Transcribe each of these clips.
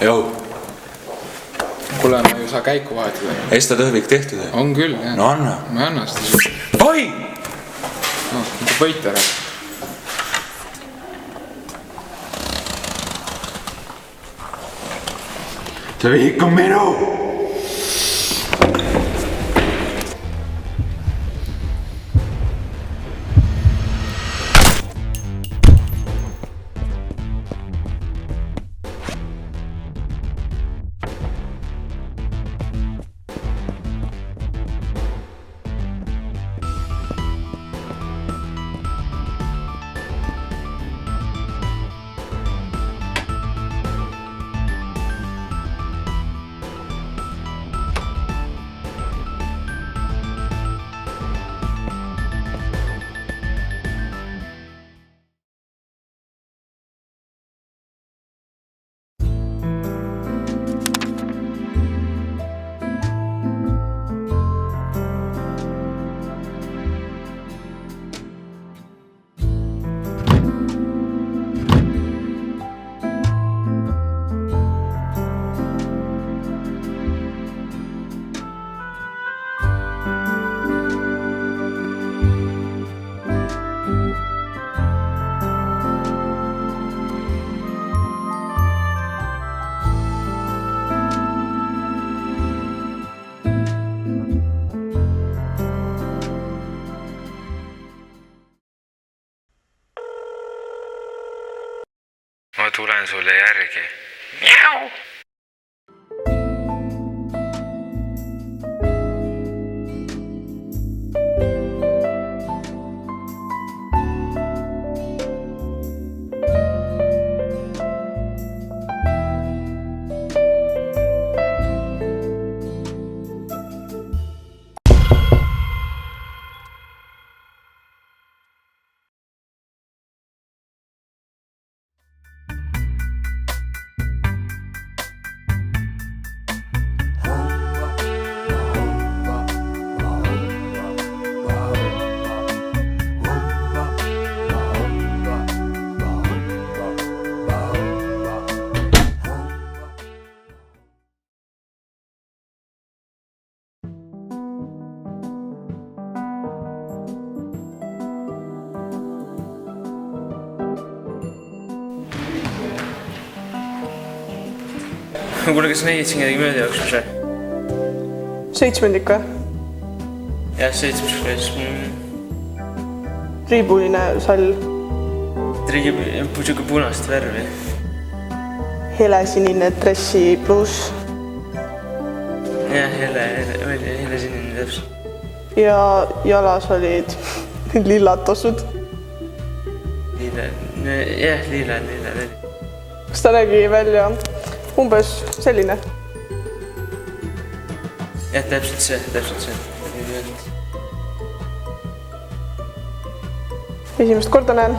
Jou. Kuule, ma ei saa käiku vahetada. Esta tõhvik tehtud? On küll, jah. No anna. Ma ei anna seda siis. Oi! No, võit ära. See vihik on minu! Ma tulen sulle järgi. Mjau! Kuule, kas nägid siin kedagi mööda jooksmas või? Seitsmendik või? Jah, 7. Triibuline sall. Trigib siuke punast värvi. Helesinine dressi pluss. Jah, helesinine täpselt. Ja jalas olid lillad tossud. Jah, lilla. Kas ta nägi välja umbes selline? Jah, täpselt see. Esimest korda näen.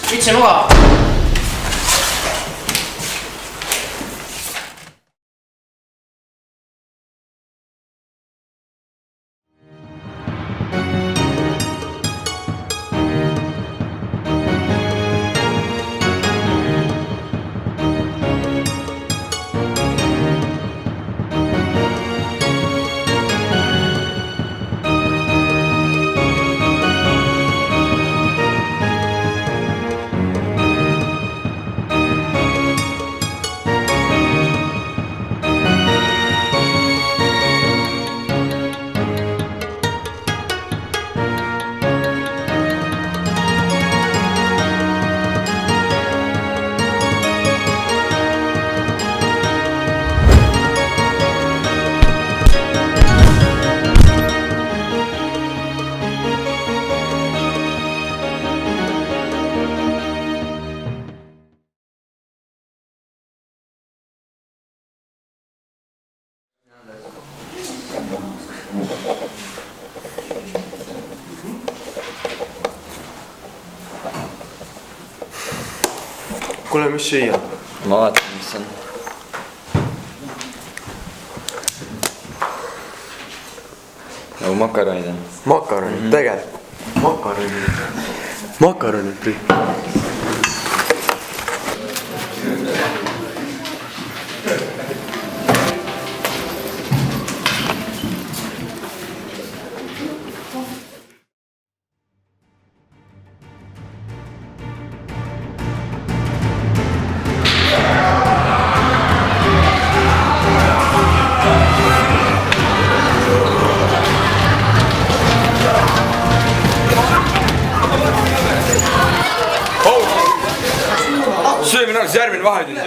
Vitsi nuga! Kuule, mis süüa? Ma vaatan, mis on. Nagu makaronid on. Makaronid, tegelikult. Makaronid või? Söömine on siis järgmine vahetund ju.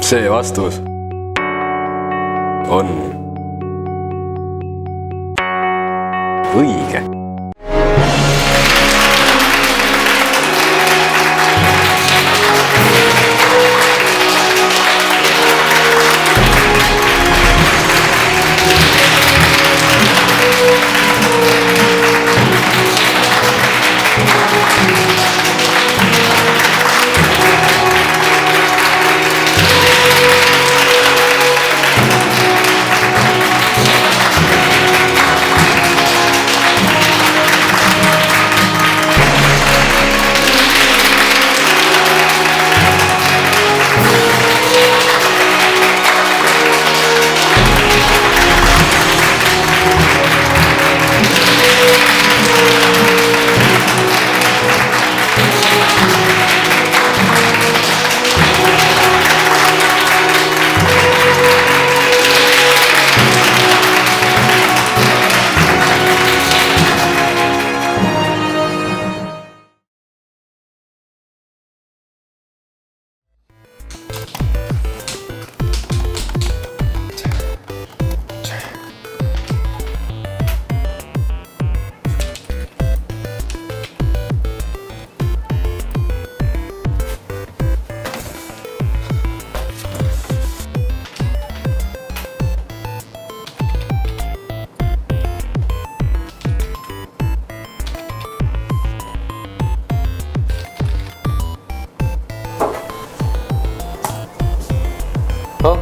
See vastus on õige.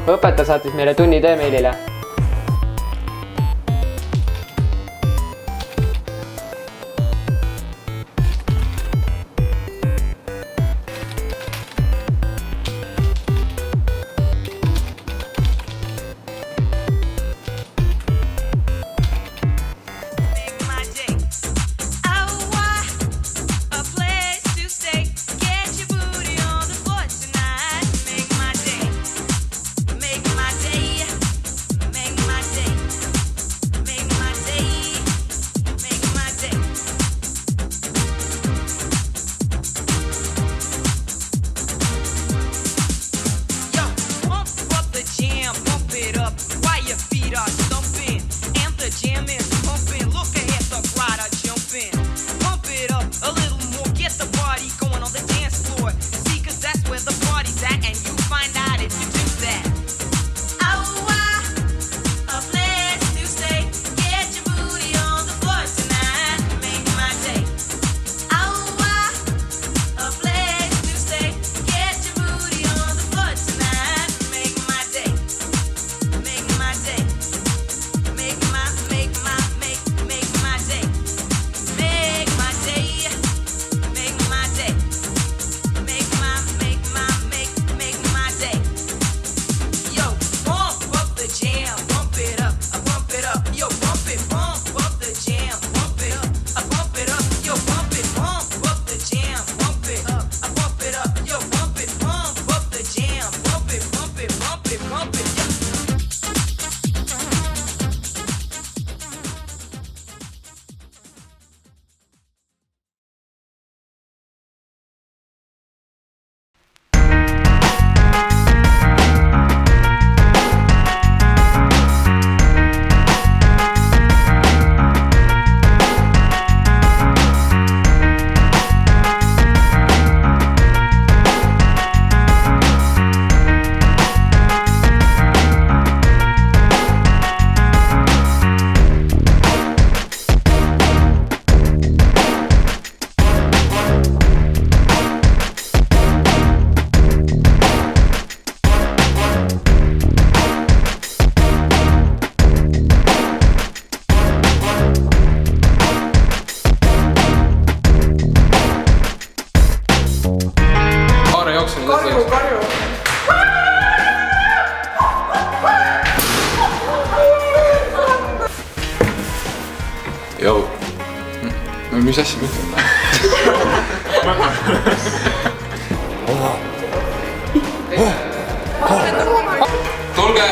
Õpetaja saatis meile tunnitöö meilile. Make my feet are stumping and the jam is pumping. Look ahead, the crowd are jumping. Pump it up a little more, get the party going on the dance floor. See, cause that's where the party's at, and you find out if you do that. A place to stay. Get your booty on the floor tonight. Make my day. A place to stay. Get your booty on the floor tonight. Make my day. Make my day. Make my day. Make my day. Make my day. Make my day. Yo, pump up the jam, pump it up, pump it up. Yo, pump up the jam, pump it up, pump it up. Yo, pump up the jam, pump it up, pump it up. Yo, pump up the jam, pump it, pump it, pump it, pump it. Haare jooksu nüüd edasi. Karju. Jou. No mis asja ma ütlen? Tulge